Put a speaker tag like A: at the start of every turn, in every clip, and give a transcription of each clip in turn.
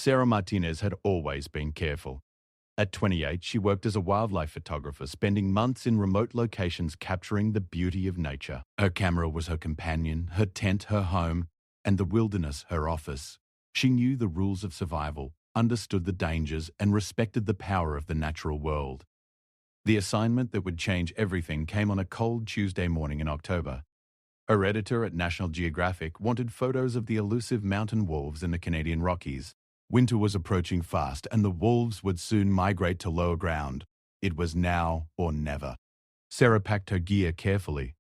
A: Sarah Martinez had always been careful. At 28, she worked as a wildlife photographer, spending months in remote locations capturing the beauty of nature. Her camera was her companion, her tent her home, and the wilderness her office. She knew the rules of survival, understood the dangers, and respected the power of the natural world. The assignment that would change everything came on a cold Tuesday morning in October. Her editor at National Geographic wanted photos of the elusive mountain wolves in the Canadian Rockies. Winter was approaching fast, and the wolves would soon migrate to lower ground. It was now or never. Sarah packed her gear carefully.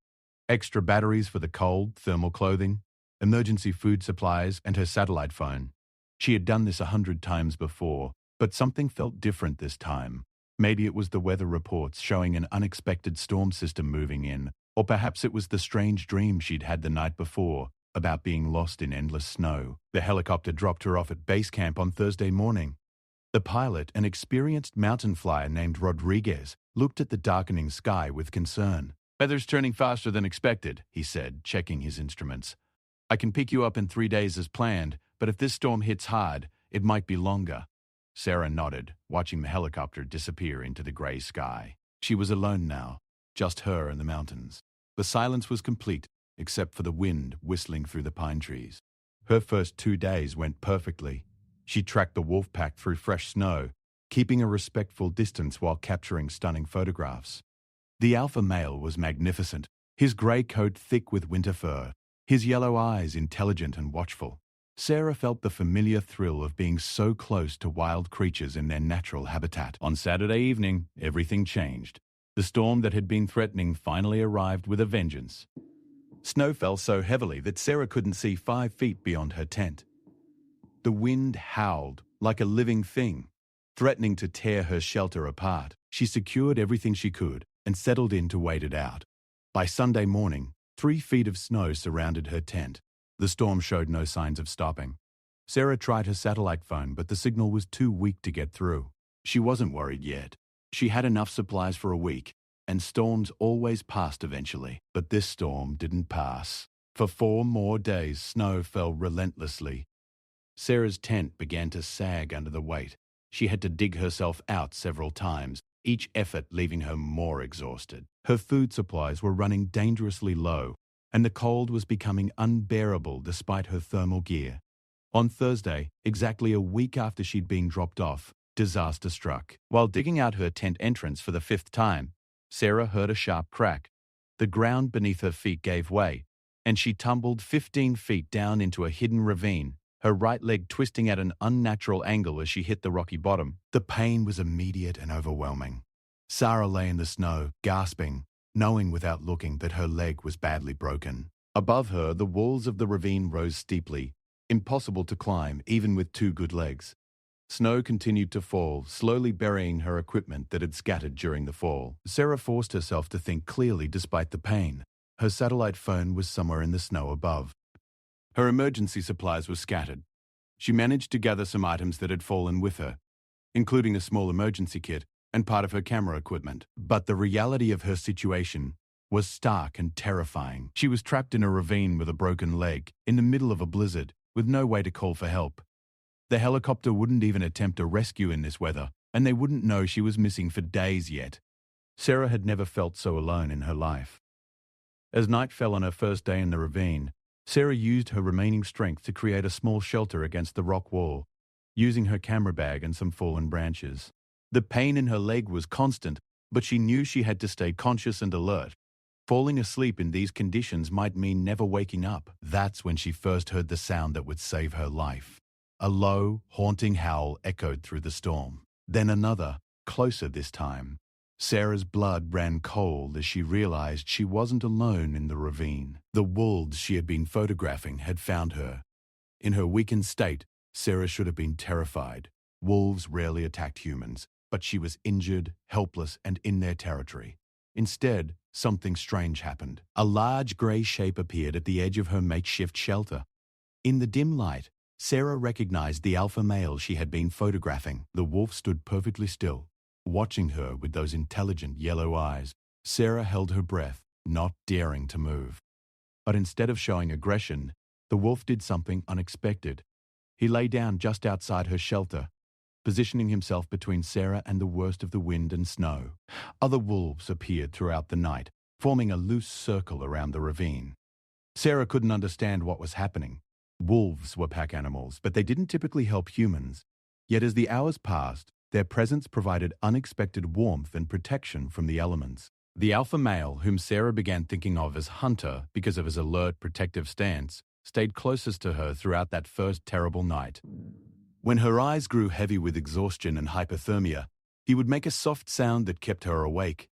A: Extra batteries for the cold, thermal clothing, emergency food supplies, and her satellite phone. She had done this 100 times before, but something felt different this time. Maybe it was the weather reports showing an unexpected storm system moving in, or perhaps it was the strange dream she'd had the night before about being lost in endless snow. The helicopter dropped her off at base camp on Thursday morning. The pilot, an experienced mountain flyer named Rodriguez, looked at the darkening sky with concern. "Weather's turning faster than expected," he said, checking his instruments. "I can pick you up in 3 days as planned, but if this storm hits hard, it might be longer." Sarah nodded, watching the helicopter disappear into the gray sky. She was alone now, just her and the mountains. The silence was complete, except for the wind whistling through the pine trees. Her first 2 days went perfectly. She tracked the wolf pack through fresh snow, keeping a respectful distance while capturing stunning photographs. The alpha male was magnificent, his gray coat thick with winter fur, his yellow eyes intelligent and watchful. Sarah felt the familiar thrill of being so close to wild creatures in their natural habitat. On Saturday evening, everything changed. The storm that had been threatening finally arrived with a vengeance. Snow fell so heavily that Sarah couldn't see 5 feet beyond her tent. The wind howled like a living thing, threatening to tear her shelter apart. She secured everything she could and settled in to wait it out. By Sunday morning, 3 feet of snow surrounded her tent. The storm showed no signs of stopping. Sarah tried her satellite phone, but the signal was too weak to get through. She wasn't worried yet. She had enough supplies for a week, and storms always passed eventually. But this storm didn't pass. For 4 more days, snow fell relentlessly. Sarah's tent began to sag under the weight. She had to dig herself out several times, each effort leaving her more exhausted. Her food supplies were running dangerously low, and the cold was becoming unbearable despite her thermal gear. On Thursday, exactly a week after she'd been dropped off, disaster struck. While digging out her tent entrance for the 5th time, Sarah heard a sharp crack. The ground beneath her feet gave way, and she tumbled 15 feet down into a hidden ravine, her right leg twisting at an unnatural angle as she hit the rocky bottom. The pain was immediate and overwhelming. Sarah lay in the snow, gasping, knowing without looking that her leg was badly broken. Above her, the walls of the ravine rose steeply, impossible to climb even with 2 good legs. Snow continued to fall, slowly burying her equipment that had scattered during the fall. Sarah forced herself to think clearly despite the pain. Her satellite phone was somewhere in the snow above. Her emergency supplies were scattered. She managed to gather some items that had fallen with her, including a small emergency kit and part of her camera equipment. But the reality of her situation was stark and terrifying. She was trapped in a ravine with a broken leg, in the middle of a blizzard, with no way to call for help. The helicopter wouldn't even attempt a rescue in this weather, and they wouldn't know she was missing for days yet. Sarah had never felt so alone in her life. As night fell on her first day in the ravine, Sarah used her remaining strength to create a small shelter against the rock wall, using her camera bag and some fallen branches. The pain in her leg was constant, but she knew she had to stay conscious and alert. Falling asleep in these conditions might mean never waking up. That's when she first heard the sound that would save her life. A low, haunting howl echoed through the storm. Then another, closer this time. Sarah's blood ran cold as she realized she wasn't alone in the ravine. The wolves she had been photographing had found her. In her weakened state, Sarah should have been terrified. Wolves rarely attacked humans, but she was injured, helpless, and in their territory. Instead, something strange happened. A large gray shape appeared at the edge of her makeshift shelter. In the dim light, Sarah recognized the alpha male she had been photographing. The wolf stood perfectly still, watching her with those intelligent yellow eyes. Sarah held her breath, not daring to move. But instead of showing aggression, the wolf did something unexpected. He lay down just outside her shelter, positioning himself between Sarah and the worst of the wind and snow. Other wolves appeared throughout the night, forming a loose circle around the ravine. Sarah couldn't understand what was happening. Wolves were pack animals, but they didn't typically help humans. Yet as the hours passed, their presence provided unexpected warmth and protection from the elements. The alpha male, whom Sarah began thinking of as Hunter because of his alert, protective stance, stayed closest to her throughout that first terrible night. When her eyes grew heavy with exhaustion and hypothermia, he would make a soft sound that kept her awake.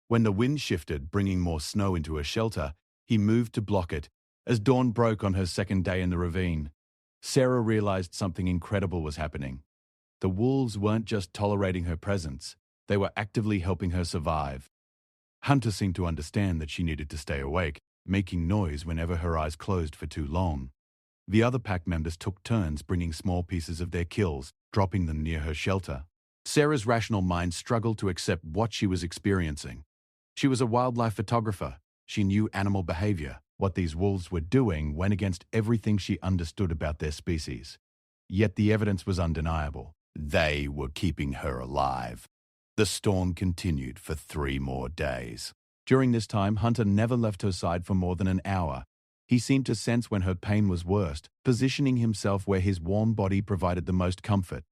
A: When the wind shifted, bringing more snow into her shelter, he moved to block it. As dawn broke on her second day in the ravine, Sarah realized something incredible was happening. The wolves weren't just tolerating her presence, they were actively helping her survive. Hunter seemed to understand that she needed to stay awake, making noise whenever her eyes closed for too long. The other pack members took turns bringing small pieces of their kills, dropping them near her shelter. Sarah's rational mind struggled to accept what she was experiencing. She was a wildlife photographer. She knew animal behavior. What these wolves were doing went against everything she understood about their species. Yet the evidence was undeniable. They were keeping her alive. The storm continued for 3 more days. During this time, Hunter never left her side for more than an hour. He seemed to sense when her pain was worst, positioning himself where his warm body provided the most comfort.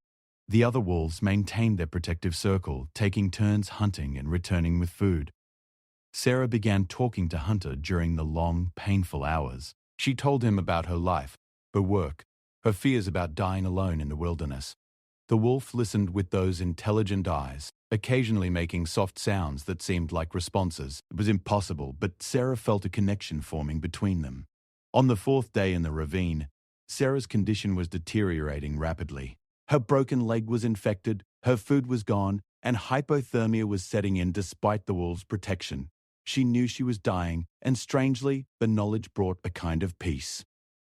A: The other wolves maintained their protective circle, taking turns hunting and returning with food. Sarah began talking to Hunter during the long, painful hours. She told him about her life, her work, her fears about dying alone in the wilderness. The wolf listened with those intelligent eyes, occasionally making soft sounds that seemed like responses. It was impossible, but Sarah felt a connection forming between them. On the 4th day in the ravine, Sarah's condition was deteriorating rapidly. Her broken leg was infected, her food was gone, and hypothermia was setting in despite the wolves' protection. She knew she was dying, and strangely, the knowledge brought a kind of peace.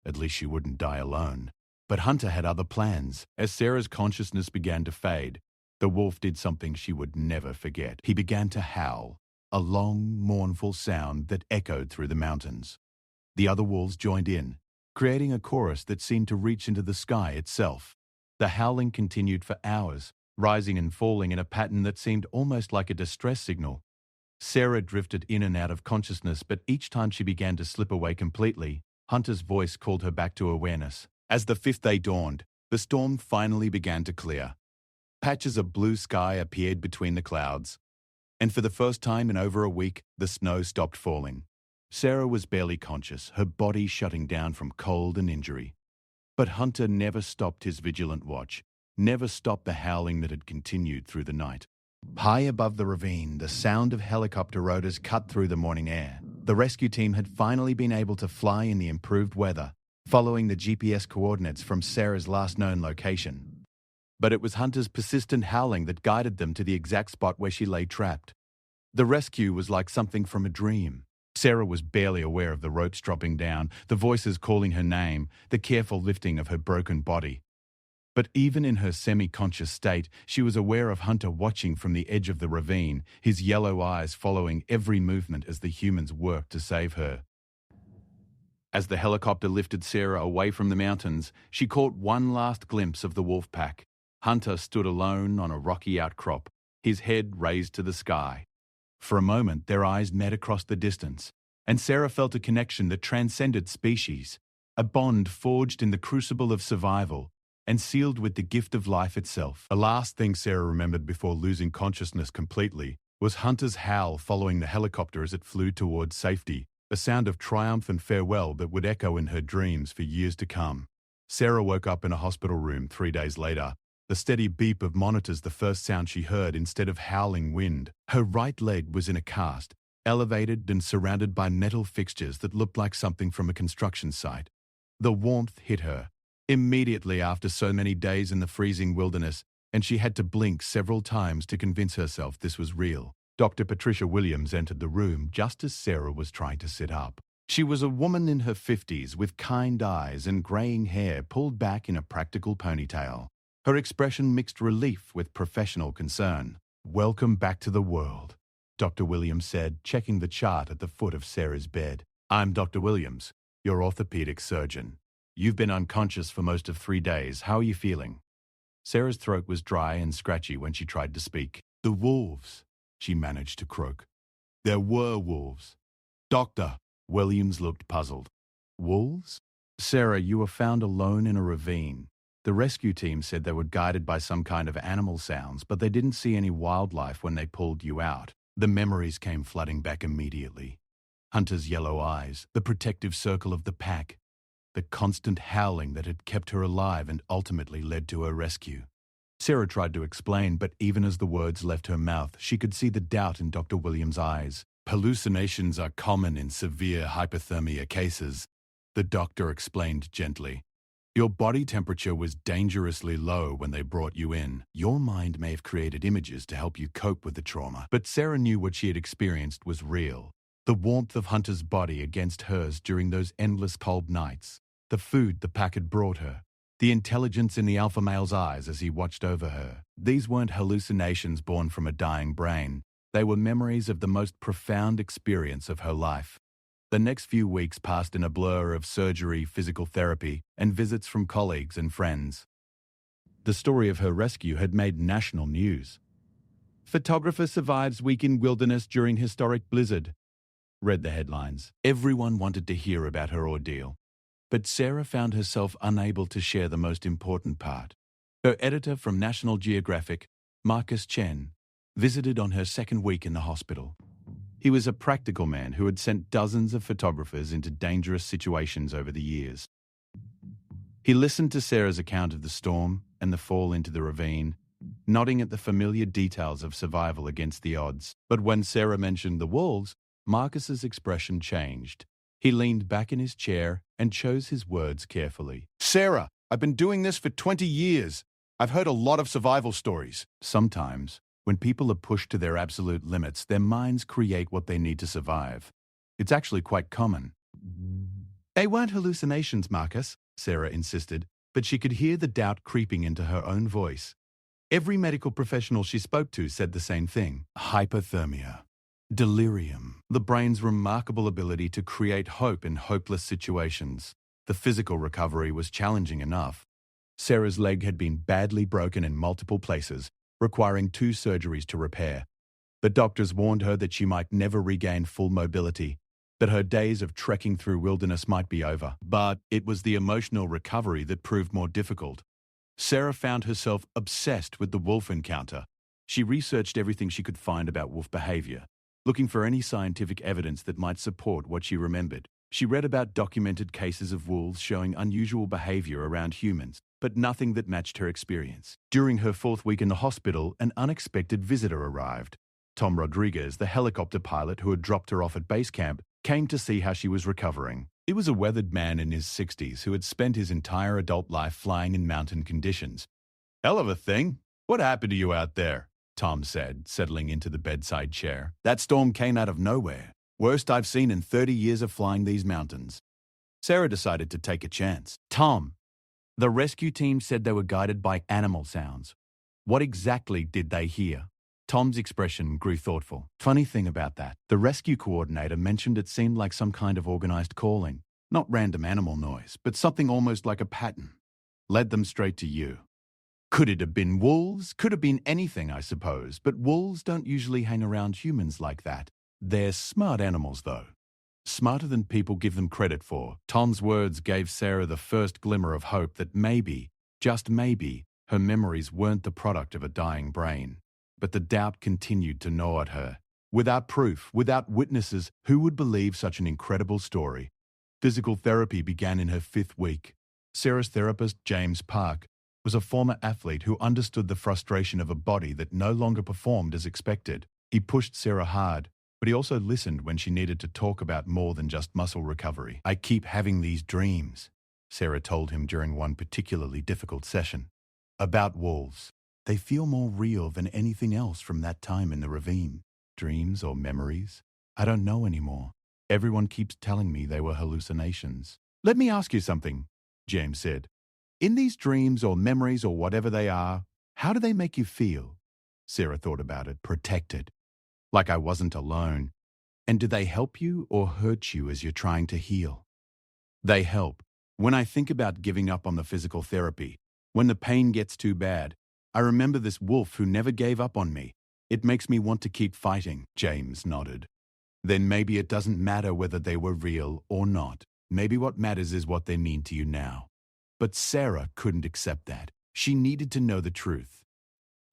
A: At least she wouldn't die alone. But Hunter had other plans. As Sarah's consciousness began to fade, the wolf did something she would never forget. He began to howl, a long, mournful sound that echoed through the mountains. The other wolves joined in, creating a chorus that seemed to reach into the sky itself. The howling continued for hours, rising and falling in a pattern that seemed almost like a distress signal. Sarah drifted in and out of consciousness, but each time she began to slip away completely, Hunter's voice called her back to awareness. As the 5th day dawned, the storm finally began to clear. Patches of blue sky appeared between the clouds, and for the first time in over a week, the snow stopped falling. Sarah was barely conscious, her body shutting down from cold and injury. But Hunter never stopped his vigilant watch, never stopped the howling that had continued through the night. High above the ravine, the sound of helicopter rotors cut through the morning air. The rescue team had finally been able to fly in the improved weather, following the GPS coordinates from Sarah's last known location. But it was Hunter's persistent howling that guided them to the exact spot where she lay trapped. The rescue was like something from a dream. Sarah was barely aware of the ropes dropping down, the voices calling her name, the careful lifting of her broken body. But even in her semi-conscious state, she was aware of Hunter watching from the edge of the ravine, his yellow eyes following every movement as the humans worked to save her. As the helicopter lifted Sarah away from the mountains, she caught one last glimpse of the wolf pack. Hunter stood alone on a rocky outcrop, his head raised to the sky. For a moment, their eyes met across the distance, and Sarah felt a connection that transcended species, a bond forged in the crucible of survival and sealed with the gift of life itself. The last thing Sarah remembered before losing consciousness completely was Hunter's howl following the helicopter as it flew towards safety, a sound of triumph and farewell that would echo in her dreams for years to come. Sarah woke up in a hospital room 3 days later, the steady beep of monitors the first sound she heard instead of howling wind. Her right leg was in a cast, elevated and surrounded by metal fixtures that looked like something from a construction site. The warmth hit her immediately after so many days in the freezing wilderness, and she had to blink several times to convince herself this was real. Dr. Patricia Williams entered the room just as Sarah was trying to sit up. She was a woman in her 50s with kind eyes and graying hair pulled back in a practical ponytail. Her expression mixed relief with professional concern. "Welcome back to the world," Dr. Williams said, checking the chart at the foot of Sarah's bed. "I'm Dr. Williams, your orthopedic surgeon." You've been unconscious for most of 3 days. How are you feeling? Sarah's throat was dry and scratchy when she tried to speak. The wolves, she managed to croak. There were wolves. Doctor, Williams looked puzzled. Wolves? Sarah, you were found alone in a ravine. The rescue team said they were guided by some kind of animal sounds, but they didn't see any wildlife when they pulled you out. The memories came flooding back immediately. Hunter's yellow eyes, the protective circle of the pack, the constant howling that had kept her alive and ultimately led to her rescue. Sarah tried to explain, but even as the words left her mouth, she could see the doubt in Dr. Williams' eyes. Hallucinations are common in severe hypothermia cases, the doctor explained gently. Your body temperature was dangerously low when they brought you in. Your mind may have created images to help you cope with the trauma, but Sarah knew what she had experienced was real. The warmth of Hunter's body against hers during those endless cold nights, the food the pack had brought her, the intelligence in the alpha male's eyes as he watched over her. These weren't hallucinations born from a dying brain. They were memories of the most profound experience of her life. The next few weeks passed in a blur of surgery, physical therapy, and visits from colleagues and friends. The story of her rescue had made national news. Photographer survives week in wilderness during historic blizzard, read the headlines. Everyone wanted to hear about her ordeal. But Sarah found herself unable to share the most important part. Her editor from National Geographic, Marcus Chen, visited on her second week in the hospital. He was a practical man who had sent dozens of photographers into dangerous situations over the years. He listened to Sarah's account of the storm and the fall into the ravine, nodding at the familiar details of survival against the odds. But when Sarah mentioned the wolves, Marcus's expression changed. He leaned back in his chair and chose his words carefully. Sarah, I've been doing this for 20 years. I've heard a lot of survival stories. Sometimes, when people are pushed to their absolute limits, their minds create what they need to survive. It's actually quite common. They weren't hallucinations, Marcus, Sarah insisted, but she could hear the doubt creeping into her own voice. Every medical professional she spoke to said the same thing. Hypothermia. Delirium. The brain's remarkable ability to create hope in hopeless situations. The physical recovery was challenging enough. Sarah's leg had been badly broken in multiple places, requiring 2 surgeries to repair. The doctors warned her that she might never regain full mobility, that her days of trekking through wilderness might be over. But it was the emotional recovery that proved more difficult. Sarah found herself obsessed with the wolf encounter. She researched everything she could find about wolf behavior, looking for any scientific evidence that might support what she remembered. She read about documented cases of wolves showing unusual behavior around humans, but nothing that matched her experience. During her 4th week in the hospital, an unexpected visitor arrived. Tom Rodriguez, the helicopter pilot who had dropped her off at base camp, came to see how she was recovering. He was a weathered man in his 60s who had spent his entire adult life flying in mountain conditions. Hell of a thing. What happened to you out there? Tom said, settling into the bedside chair. That storm came out of nowhere. Worst I've seen in 30 years of flying these mountains. Sarah decided to take a chance. Tom, the rescue team said they were guided by animal sounds. What exactly did they hear? Tom's expression grew thoughtful. Funny thing about that, the rescue coordinator mentioned it seemed like some kind of organized calling. Not random animal noise, but something almost like a pattern. Led them straight to you. Could it have been wolves? Could have been anything, I suppose, but wolves don't usually hang around humans like that. They're smart animals, though. Smarter than people give them credit for. Tom's words gave Sarah the first glimmer of hope that maybe, just maybe, her memories weren't the product of a dying brain. But the doubt continued to gnaw at her. Without proof, without witnesses, who would believe such an incredible story? Physical therapy began in her 5th week. Sarah's therapist, James Park, was a former athlete who understood the frustration of a body that no longer performed as expected. He pushed Sarah hard, but he also listened when she needed to talk about more than just muscle recovery. I keep having these dreams, Sarah told him during one particularly difficult session. About wolves. They feel more real than anything else from that time in the ravine. Dreams or memories? I don't know anymore. Everyone keeps telling me they were hallucinations. Let me ask you something, James said. In these dreams or memories or whatever they are, how do they make you feel? Sarah thought about it. Protected. Like I wasn't alone. And do they help you or hurt you as you're trying to heal? They help. When I think about giving up on the physical therapy, when the pain gets too bad, I remember this wolf who never gave up on me. It makes me want to keep fighting." James nodded. "Then maybe it doesn't matter whether they were real or not. Maybe what matters is what they mean to you now." But Sarah couldn't accept that. She needed to know the truth.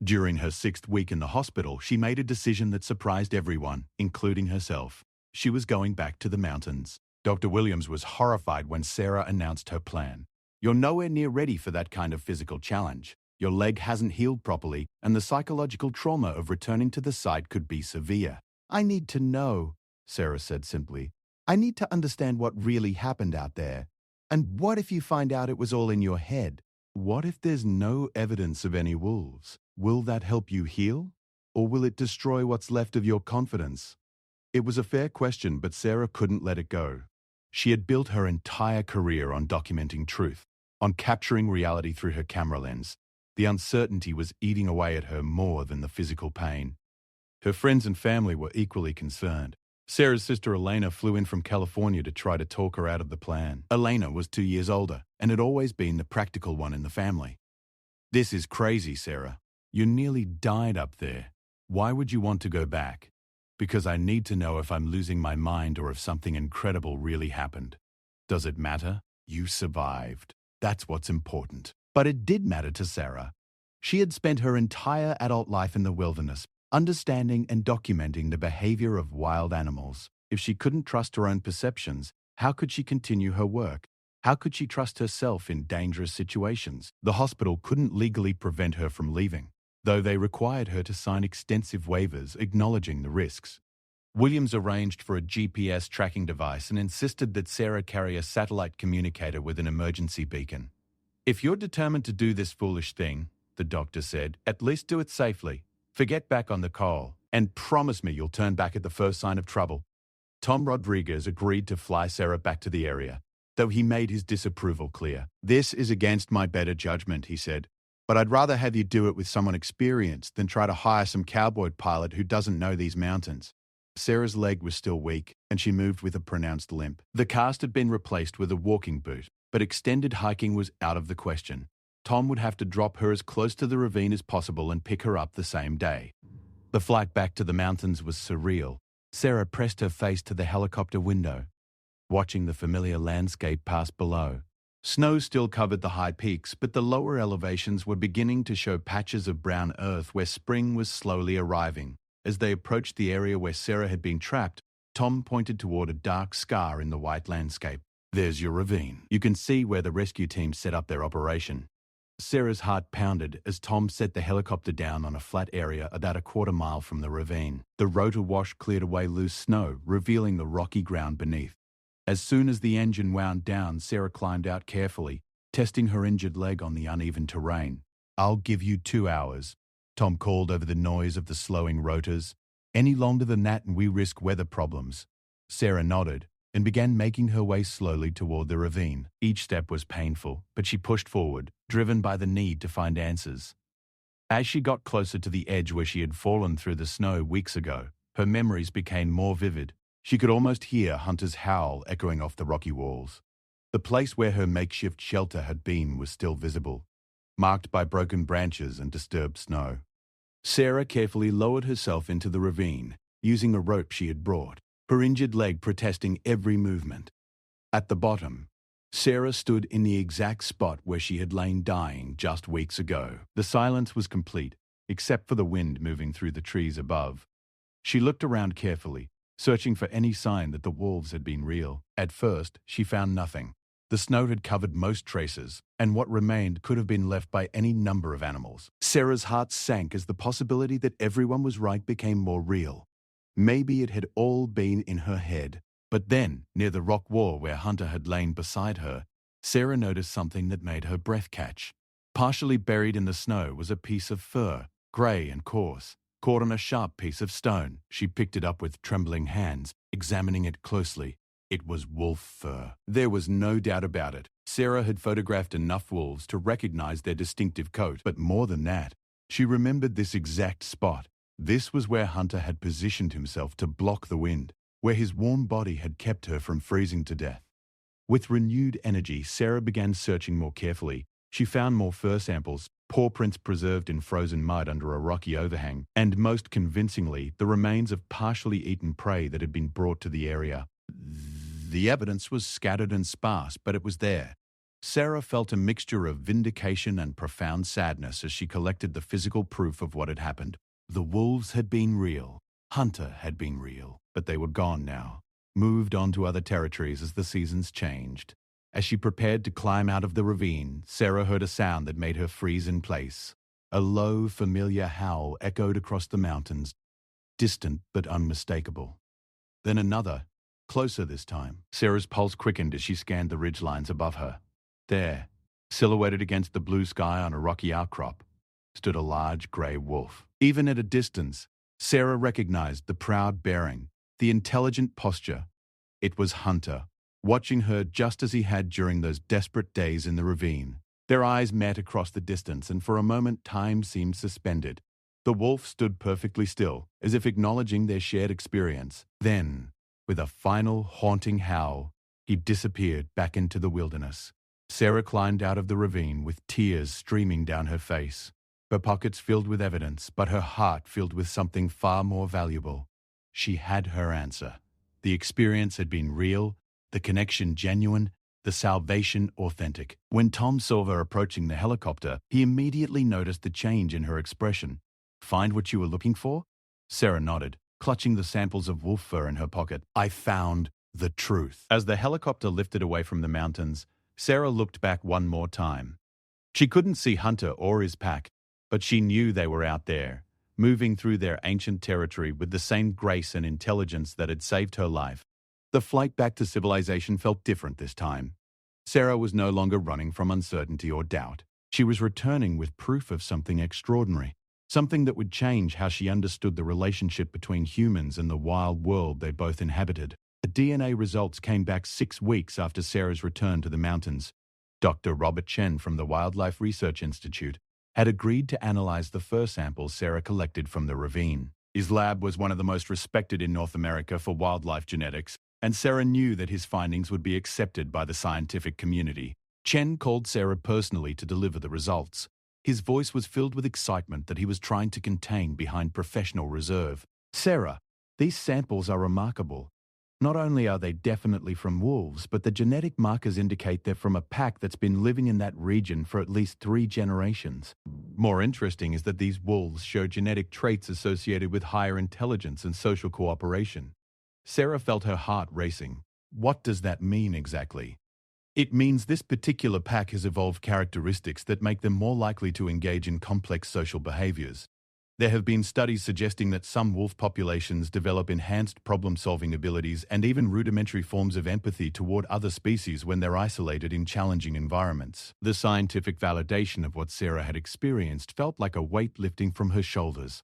A: During her 6th week in the hospital, she made a decision that surprised everyone, including herself. She was going back to the mountains. Dr. Williams was horrified when Sarah announced her plan. "You're nowhere near ready for that kind of physical challenge. Your leg hasn't healed properly, and the psychological trauma of returning to the site could be severe." "I need to know," Sarah said simply. "I need to understand what really happened out there. And what if you find out it was all in your head? What if there's no evidence of any wolves? Will that help you heal? Or will it destroy what's left of your confidence?" It was a fair question, but Sarah couldn't let it go. She had built her entire career on documenting truth, on capturing reality through her camera lens. The uncertainty was eating away at her more than the physical pain. Her friends and family were equally concerned. Sarah's sister Elena flew in from California to try to talk her out of the plan. Elena was 2 years older and had always been the practical one in the family. "This is crazy, Sarah. You nearly died up there. Why would you want to go back?" "Because I need to know if I'm losing my mind or if something incredible really happened." "Does it matter? You survived. That's what's important." But it did matter to Sarah. She had spent her entire adult life in the wilderness, understanding and documenting the behavior of wild animals. If she couldn't trust her own perceptions, how could she continue her work? How could she trust herself in dangerous situations? The hospital couldn't legally prevent her from leaving, though they required her to sign extensive waivers acknowledging the risks. Williams arranged for a GPS tracking device and insisted that Sarah carry a satellite communicator with an emergency beacon. "If you're determined to do this foolish thing," the doctor said, "at least do it safely. Forget back on the call, and promise me you'll turn back at the first sign of trouble." Tom Rodriguez agreed to fly Sarah back to the area, though he made his disapproval clear. "This is against my better judgment," he said, "but I'd rather have you do it with someone experienced than try to hire some cowboy pilot who doesn't know these mountains." Sarah's leg was still weak, and she moved with a pronounced limp. The cast had been replaced with a walking boot, but extended hiking was out of the question. Tom would have to drop her as close to the ravine as possible and pick her up the same day. The flight back to the mountains was surreal. Sarah pressed her face to the helicopter window, watching the familiar landscape pass below. Snow still covered the high peaks, but the lower elevations were beginning to show patches of brown earth where spring was slowly arriving. As they approached the area where Sarah had been trapped, Tom pointed toward a dark scar in the white landscape. "There's your ravine. You can see where the rescue team set up their operation." Sarah's heart pounded as Tom set the helicopter down on a flat area about a quarter-mile from the ravine. The rotor wash cleared away loose snow, revealing the rocky ground beneath. As soon as the engine wound down, Sarah climbed out carefully, testing her injured leg on the uneven terrain. "I'll give you 2 hours," Tom called over the noise of the slowing rotors. "Any longer than that and we risk weather problems." Sarah nodded and began making her way slowly toward the ravine. Each step was painful, but she pushed forward, driven by the need to find answers. As she got closer to the edge where she had fallen through the snow weeks ago, her memories became more vivid. She could almost hear Hunter's howl echoing off the rocky walls. The place where her makeshift shelter had been was still visible, marked by broken branches and disturbed snow. Sarah carefully lowered herself into the ravine, using a rope she had brought, her injured leg protesting every movement. At the bottom, Sarah stood in the exact spot where she had lain dying just weeks ago. The silence was complete, except for the wind moving through the trees above. She looked around carefully, searching for any sign that the wolves had been real. At first, she found nothing. The snow had covered most traces, and what remained could have been left by any number of animals. Sarah's heart sank as the possibility that everyone was right became more real. Maybe it had all been in her head. But then, near the rock wall where Hunter had lain beside her, Sarah noticed something that made her breath catch. Partially buried in the snow was a piece of fur, grey and coarse, caught on a sharp piece of stone. She picked it up with trembling hands, examining it closely. It was wolf fur. There was no doubt about it. Sarah had photographed enough wolves to recognize their distinctive coat, but more than that, she remembered this exact spot. This was where Hunter had positioned himself to block the wind, where his warm body had kept her from freezing to death. With renewed energy, Sarah began searching more carefully. She found more fur samples, paw prints preserved in frozen mud under a rocky overhang, and most convincingly, the remains of partially eaten prey that had been brought to the area. The evidence was scattered and sparse, but it was there. Sarah felt a mixture of vindication and profound sadness as she collected the physical proof of what had happened. The wolves had been real. Hunter had been real, but they were gone now, moved on to other territories as the seasons changed. As she prepared to climb out of the ravine, Sarah heard a sound that made her freeze in place. A low, familiar howl echoed across the mountains, distant but unmistakable. Then another, closer this time. Sarah's pulse quickened as she scanned the ridgelines above her. There, silhouetted against the blue sky on a rocky outcrop, stood a large grey wolf. Even at a distance, Sarah recognized the proud bearing, the intelligent posture. It was Hunter, watching her just as he had during those desperate days in the ravine. Their eyes met across the distance, and for a moment time seemed suspended. The wolf stood perfectly still, as if acknowledging their shared experience. Then, with a final haunting howl, he disappeared back into the wilderness. Sarah climbed out of the ravine with tears streaming down her face, her pockets filled with evidence, but her heart filled with something far more valuable. She had her answer. The experience had been real, the connection genuine, the salvation authentic. When Tom saw her approaching the helicopter, he immediately noticed the change in her expression. "Find what you were looking for?" Sarah nodded, clutching the samples of wolf fur in her pocket. "I found the truth." As the helicopter lifted away from the mountains, Sarah looked back one more time. She couldn't see Hunter or his pack, but she knew they were out there, moving through their ancient territory with the same grace and intelligence that had saved her life. The flight back to civilization felt different this time. Sarah was no longer running from uncertainty or doubt. She was returning with proof of something extraordinary, something that would change how she understood the relationship between humans and the wild world they both inhabited. The DNA results came back 6 weeks after Sarah's return to the mountains. Dr. Robert Chen from the Wildlife Research Institute had agreed to analyze the fur samples Sarah collected from the ravine. His lab was one of the most respected in North America for wildlife genetics, and Sarah knew that his findings would be accepted by the scientific community. Chen called Sarah personally to deliver the results. His voice was filled with excitement that he was trying to contain behind professional reserve. "Sarah, these samples are remarkable. Not only are they definitely from wolves, but the genetic markers indicate they're from a pack that's been living in that region for at least 3 generations. More interesting is that these wolves show genetic traits associated with higher intelligence and social cooperation." Sarah felt her heart racing. What does that mean exactly? It means this particular pack has evolved characteristics that make them more likely to engage in complex social behaviors. There have been studies suggesting that some wolf populations develop enhanced problem-solving abilities and even rudimentary forms of empathy toward other species when they're isolated in challenging environments. The scientific validation of what Sarah had experienced felt like a weight lifting from her shoulders.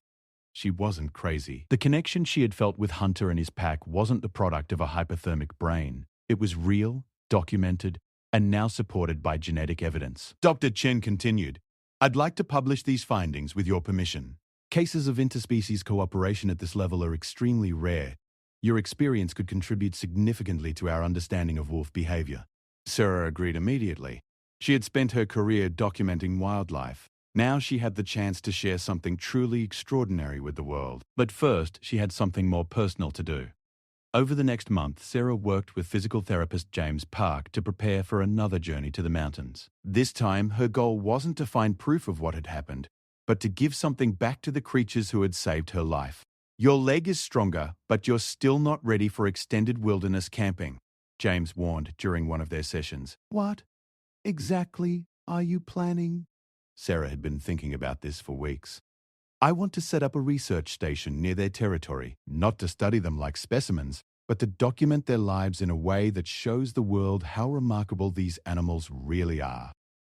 A: She wasn't crazy. The connection she had felt with Hunter and his pack wasn't the product of a hypothermic brain. It was real, documented, and now supported by genetic evidence. Dr. Chen continued, "I'd like to publish these findings with your permission. Cases of interspecies cooperation at this level are extremely rare. Your experience could contribute significantly to our understanding of wolf behavior." Sarah agreed immediately. She had spent her career documenting wildlife. Now she had the chance to share something truly extraordinary with the world. But first, she had something more personal to do. Over the next month, Sarah worked with physical therapist James Park to prepare for another journey to the mountains. This time, her goal wasn't to find proof of what had happened, but to give something back to the creatures who had saved her life. "Your leg is stronger, but you're still not ready for extended wilderness camping," James warned during one of their sessions. "What exactly are you planning?" Sarah had been thinking about this for weeks. "I want to set up a research station near their territory, not to study them like specimens, but to document their lives in a way that shows the world how remarkable these animals really are."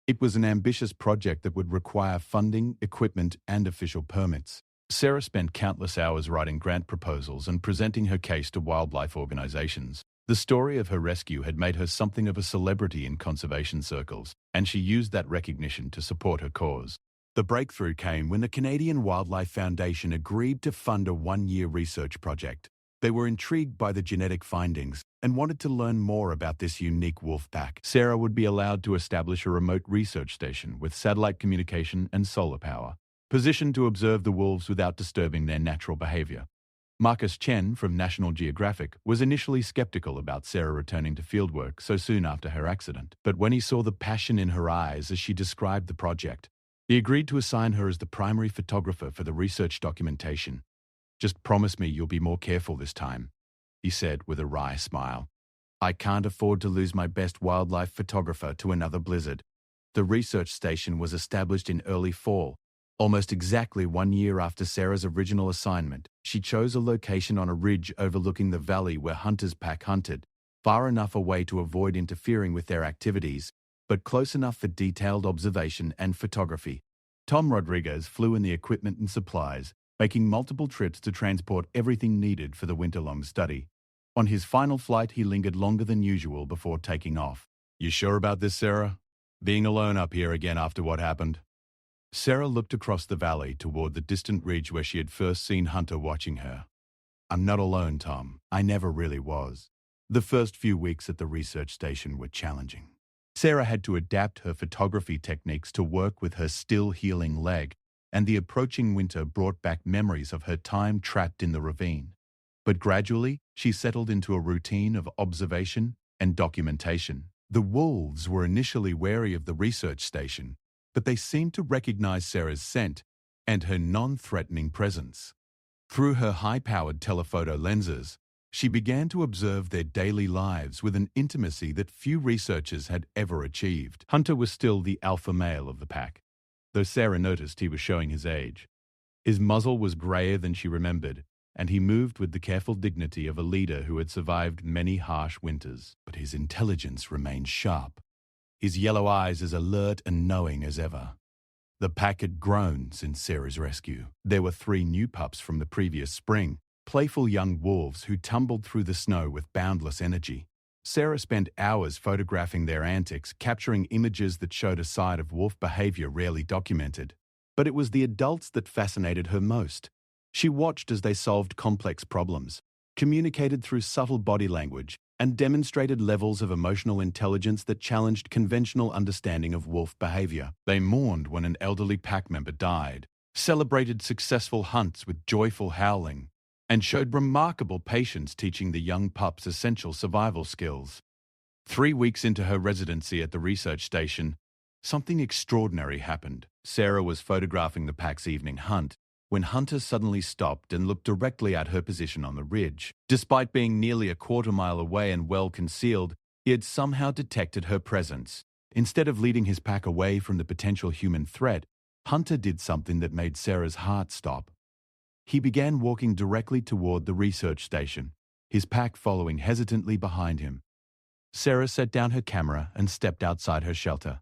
A: It was an ambitious project that would require funding, equipment, and official permits. Sarah spent countless hours writing grant proposals and presenting her case to wildlife organizations. The story of her rescue had made her something of a celebrity in conservation circles, and she used that recognition to support her cause. The breakthrough came when the Canadian Wildlife Foundation agreed to fund a 1-year research project. They were intrigued by the genetic findings and wanted to learn more about this unique wolf pack. Sarah would be allowed to establish a remote research station with satellite communication and solar power, positioned to observe the wolves without disturbing their natural behavior. Marcus Chen from National Geographic was initially skeptical about Sarah returning to fieldwork so soon after her accident, but when he saw the passion in her eyes as she described the project, he agreed to assign her as the primary photographer for the research documentation. "Just promise me you'll be more careful this time," he said with a wry smile. "I can't afford to lose my best wildlife photographer to another blizzard." The research station was established in early fall, almost exactly 1 year after Sarah's original assignment. She chose a location on a ridge overlooking the valley where hunters' pack hunted, far enough away to avoid interfering with their activities, but close enough for detailed observation and photography. Tom Rodriguez flew in the equipment and supplies, making multiple trips to transport everything needed for the winter-long study. On his final flight, he lingered longer than usual before taking off. "You sure about this, Sarah? Being alone up here again after what happened?" Sarah looked across the valley toward the distant ridge where she had first seen Hunter watching her. "I'm not alone, Tom. I never really was." The first few weeks at the research station were challenging. Sarah had to adapt her photography techniques to work with her still healing leg, and the approaching winter brought back memories of her time trapped in the ravine. But gradually, she settled into a routine of observation and documentation. The wolves were initially wary of the research station, but they seemed to recognize Sarah's scent and her non-threatening presence. Through her high-powered telephoto lenses, she began to observe their daily lives with an intimacy that few researchers had ever achieved. Hunter was still the alpha male of the pack, though Sarah noticed he was showing his age. His muzzle was grayer than she remembered, and he moved with the careful dignity of a leader who had survived many harsh winters. But his intelligence remained sharp, his yellow eyes as alert and knowing as ever. The pack had grown since Sarah's rescue. There were 3 new pups from the previous spring, playful young wolves who tumbled through the snow with boundless energy. Sarah spent hours photographing their antics, capturing images that showed a side of wolf behavior rarely documented. But it was the adults that fascinated her most. She watched as they solved complex problems, communicated through subtle body language, and demonstrated levels of emotional intelligence that challenged conventional understanding of wolf behavior. They mourned when an elderly pack member died, celebrated successful hunts with joyful howling, and showed remarkable patience teaching the young pups essential survival skills. 3 weeks into her residency at the research station, something extraordinary happened. Sarah was photographing the pack's evening hunt when Hunter suddenly stopped and looked directly at her position on the ridge. Despite being nearly a quarter-mile away and well concealed, he had somehow detected her presence. Instead of leading his pack away from the potential human threat, Hunter did something that made Sarah's heart stop. He began walking directly toward the research station, his pack following hesitantly behind him. Sarah set down her camera and stepped outside her shelter.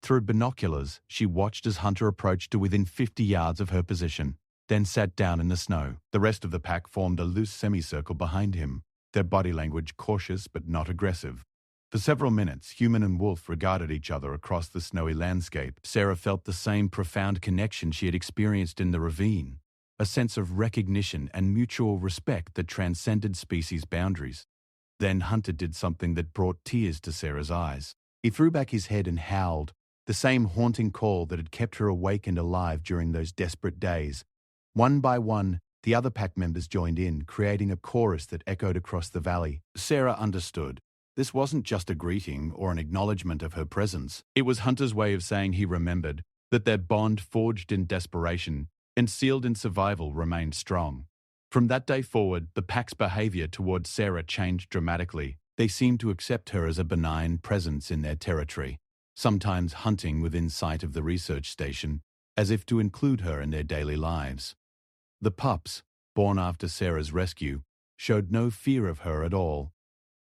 A: Through binoculars, she watched as Hunter approached to within 50 yards of her position, then sat down in the snow. The rest of the pack formed a loose semicircle behind him, their body language cautious but not aggressive. For several minutes, human and wolf regarded each other across the snowy landscape. Sarah felt the same profound connection she had experienced in the ravine, a sense of recognition and mutual respect that transcended species boundaries. Then Hunter did something that brought tears to Sarah's eyes. He threw back his head and howled, the same haunting call that had kept her awake and alive during those desperate days. One by one, the other pack members joined in, creating a chorus that echoed across the valley. Sarah understood. This wasn't just a greeting or an acknowledgement of her presence. It was Hunter's way of saying he remembered, that their bond forged in desperation and sealed in survival remained strong. From that day forward, the pack's behavior towards Sarah changed dramatically. They seemed to accept her as a benign presence in their territory, sometimes hunting within sight of the research station, as if to include her in their daily lives. The pups, born after Sarah's rescue, showed no fear of her at all,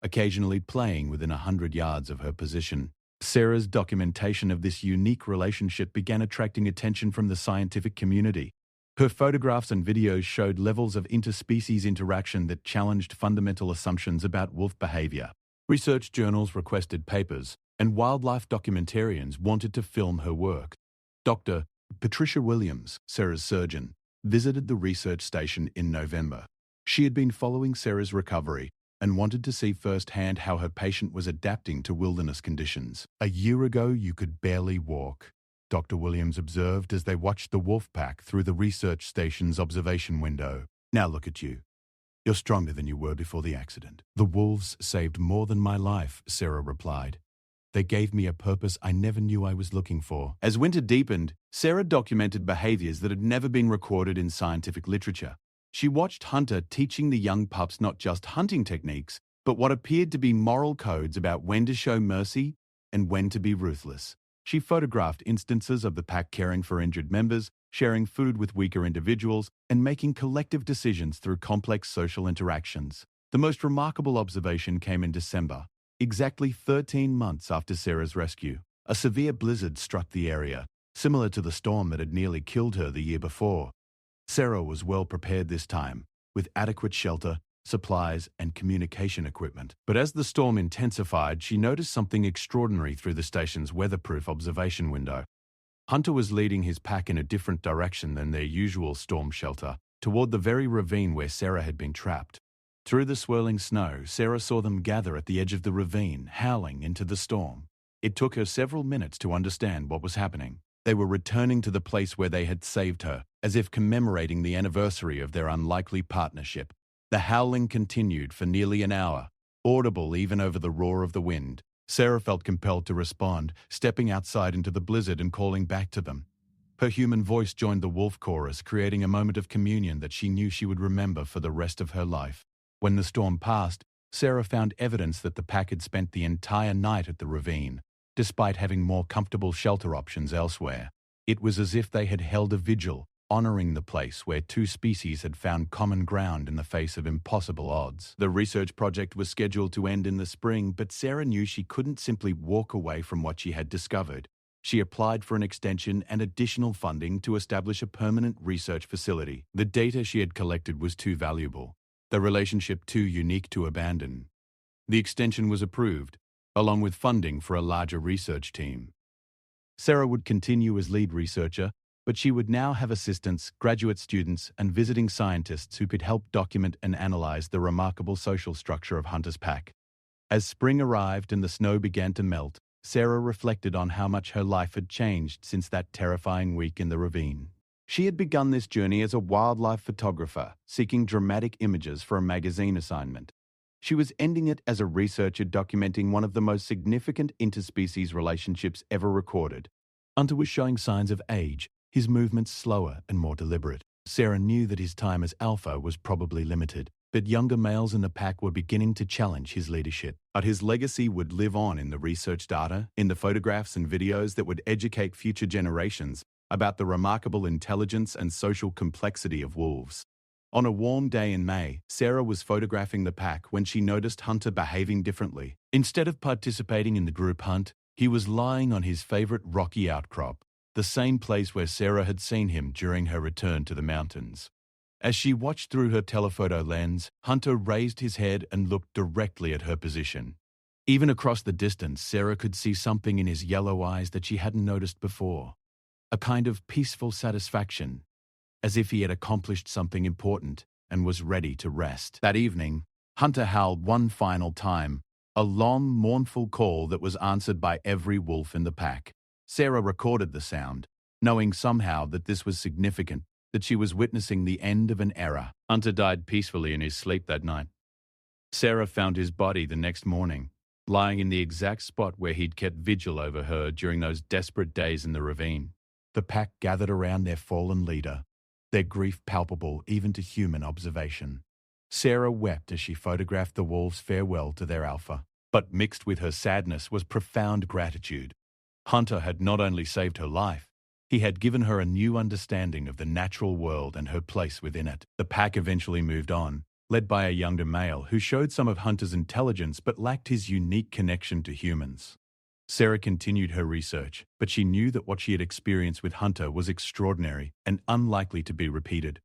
A: occasionally playing within 100 yards of her position. Sarah's documentation of this unique relationship began attracting attention from the scientific community. Her photographs and videos showed levels of interspecies interaction that challenged fundamental assumptions about wolf behavior. Research journals requested papers, and wildlife documentarians wanted to film her work. Dr. Patricia Williams, Sarah's surgeon, visited the research station in November. She had been following Sarah's recovery and wanted to see firsthand how her patient was adapting to wilderness conditions. "A year ago, you could barely walk," Dr. Williams observed as they watched the wolf pack through the research station's observation window. "Now look at you. You're stronger than you were before the accident." "The wolves saved more than my life," Sarah replied. "They gave me a purpose I never knew I was looking for." As winter deepened, Sarah documented behaviors that had never been recorded in scientific literature. She watched Hunter teaching the young pups not just hunting techniques, but what appeared to be moral codes about when to show mercy and when to be ruthless. She photographed instances of the pack caring for injured members, sharing food with weaker individuals, and making collective decisions through complex social interactions. The most remarkable observation came in December, exactly 13 months after Sarah's rescue. A severe blizzard struck the area, similar to the storm that had nearly killed her the year before. Sarah was well prepared this time, with adequate shelter, supplies, and communication equipment. But as the storm intensified, she noticed something extraordinary through the station's weatherproof observation window. Hunter was leading his pack in a different direction than their usual storm shelter, toward the very ravine where Sarah had been trapped. Through the swirling snow, Sarah saw them gather at the edge of the ravine, howling into the storm. It took her several minutes to understand what was happening. They were returning to the place where they had saved her, as if commemorating the anniversary of their unlikely partnership. The howling continued for nearly an hour, audible even over the roar of the wind. Sarah felt compelled to respond, stepping outside into the blizzard and calling back to them. Her human voice joined the wolf chorus, creating a moment of communion that she knew she would remember for the rest of her life. When the storm passed, Sarah found evidence that the pack had spent the entire night at the ravine, despite having more comfortable shelter options elsewhere. It was as if they had held a vigil, honoring the place where two species had found common ground in the face of impossible odds. The research project was scheduled to end in the spring, but Sarah knew she couldn't simply walk away from what she had discovered. She applied for an extension and additional funding to establish a permanent research facility. The data she had collected was too valuable, the relationship too unique to abandon. The extension was approved, along with funding for a larger research team. Sarah would continue as lead researcher, but she would now have assistants, graduate students, and visiting scientists who could help document and analyze the remarkable social structure of Hunter's pack. As spring arrived and the snow began to melt, Sarah reflected on how much her life had changed since that terrifying week in the ravine. She had begun this journey as a wildlife photographer, seeking dramatic images for a magazine assignment. She was ending it as a researcher documenting one of the most significant interspecies relationships ever recorded. Hunter was showing signs of age, his movements slower and more deliberate. Sarah knew that his time as alpha was probably limited, but younger males in the pack were beginning to challenge his leadership. But his legacy would live on in the research data, in the photographs and videos that would educate future generations about the remarkable intelligence and social complexity of wolves. On a warm day in May, Sarah was photographing the pack when she noticed Hunter behaving differently. Instead of participating in the group hunt, he was lying on his favorite rocky outcrop, the same place where Sarah had seen him during her return to the mountains. As she watched through her telephoto lens, Hunter raised his head and looked directly at her position. Even across the distance, Sarah could see something in his yellow eyes that she hadn't noticed before. A kind of peaceful satisfaction, as if he had accomplished something important and was ready to rest. That evening, Hunter howled one final time, a long, mournful call that was answered by every wolf in the pack. Sarah recorded the sound, knowing somehow that this was significant, that she was witnessing the end of an era. Hunter died peacefully in his sleep that night. Sarah found his body the next morning, lying in the exact spot where he'd kept vigil over her during those desperate days in the ravine. The pack gathered around their fallen leader, their grief palpable even to human observation. Sarah wept as she photographed the wolves' farewell to their alpha, but mixed with her sadness was profound gratitude. Hunter had not only saved her life, he had given her a new understanding of the natural world and her place within it. The pack eventually moved on, led by a younger male who showed some of Hunter's intelligence but lacked his unique connection to humans. Sarah continued her research, but she knew that what she had experienced with Hunter was extraordinary and unlikely to be repeated.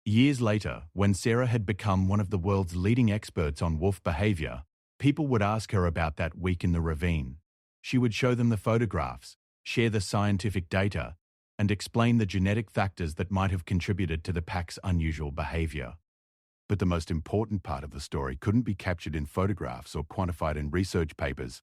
A: Years later, when Sarah had become one of the world's leading experts on wolf behavior, people would ask her about that week in the ravine. She would show them the photographs, share the scientific data, and explain the genetic factors that might have contributed to the pack's unusual behavior. But the most important part of the story couldn't be captured in photographs or quantified in research papers.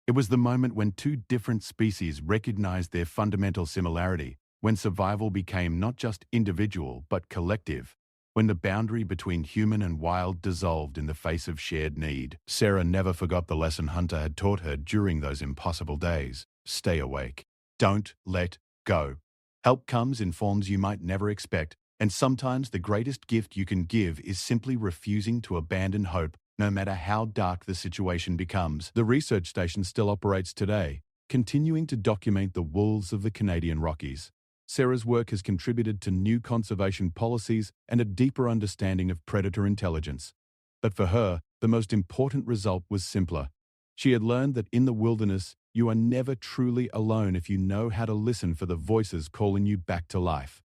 A: It was the moment when two different species recognized their fundamental similarity, when survival became not just individual but collective, when the boundary between human and wild dissolved in the face of shared need. Sarah never forgot the lesson Hunter had taught her during those impossible days. Stay awake. Don't let go. Help comes in forms you might never expect, and sometimes the greatest gift you can give is simply refusing to abandon hope, no matter how dark the situation becomes. The research station still operates today, continuing to document the wolves of the Canadian Rockies. Sarah's work has contributed to new conservation policies and a deeper understanding of predator intelligence. But for her, the most important result was simpler. She had learned that in the wilderness, you are never truly alone if you know how to listen for the voices calling you back to life.